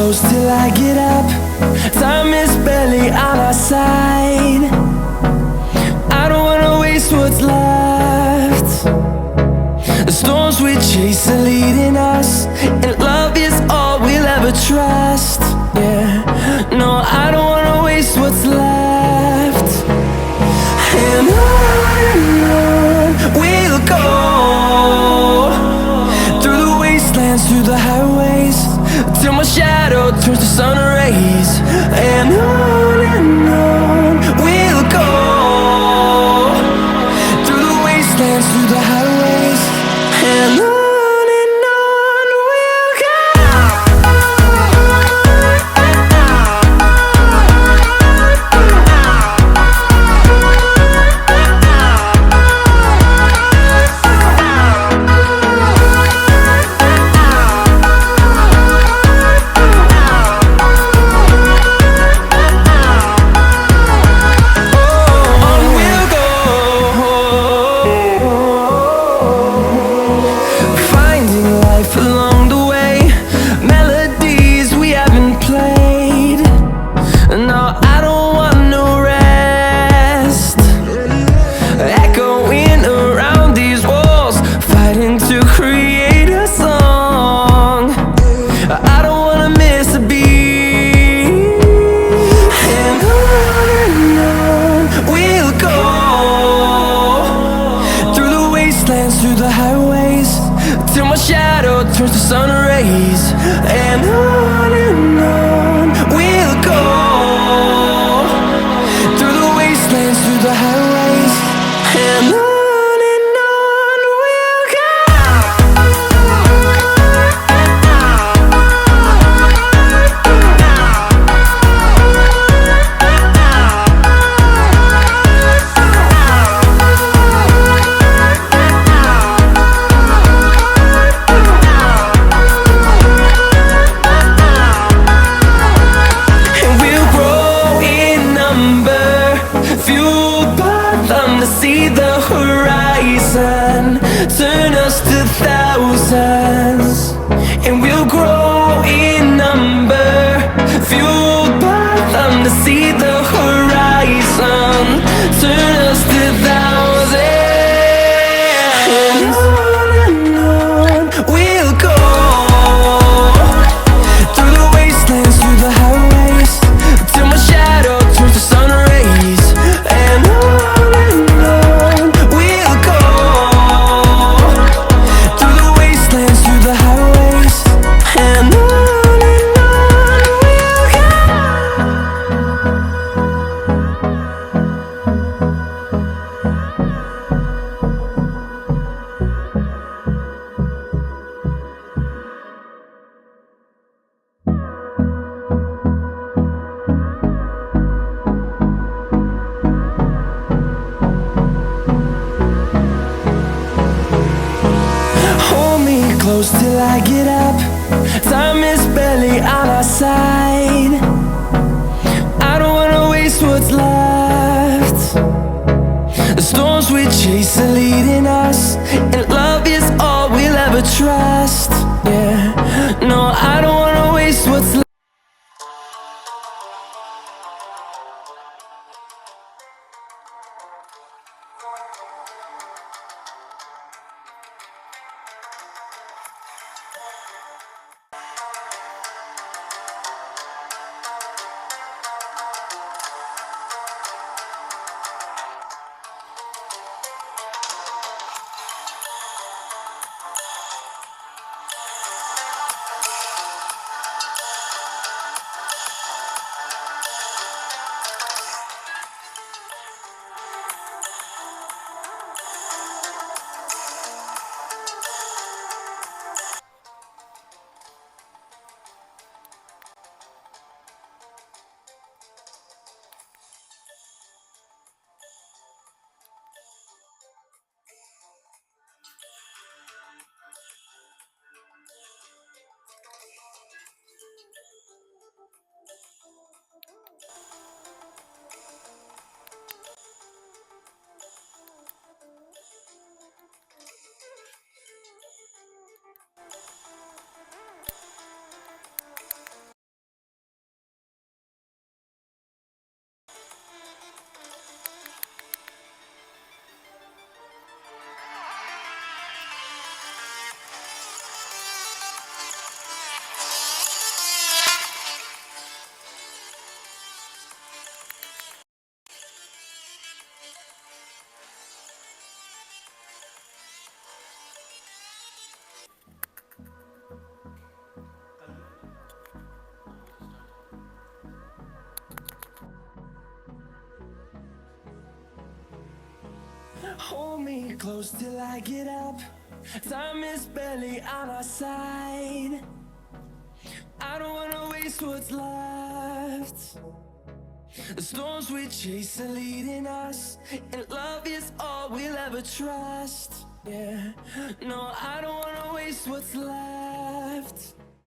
close till I get up. Time is barely on our side. I don't wanna waste what's left. The storms we chase are leading us, and love is all we'll ever trust. Yeah, no, I don't wanna waste what's left. And on we'll go, through the wastelands, through the highways, till my shadow turns to sun rays. And on we'll go, through the wastelands, through the highways, and on. Through the highways, till my shadow turns to sun rays. And on we'll go, through the wastelands, through the highways, and on. See the horizon turn us to thousands, and we'll grow in number, fueled by them to see the horizon turn us to thousands. And on we'll go, through the wastelands, through the highways, till my shadow turns to sun rays. And on close till I get up. Time is barely on our side. I don't wanna waste what's left. The storms we chase are leading us, and love is all we'll ever trust. Yeah, no, I don't wanna waste what's left. Hold me close till I get up. Time is barely on our side. I don't wanna waste what's left. The storms we chase are leading us, and love is all we'll ever trust. Yeah, no, I don't wanna waste what's left.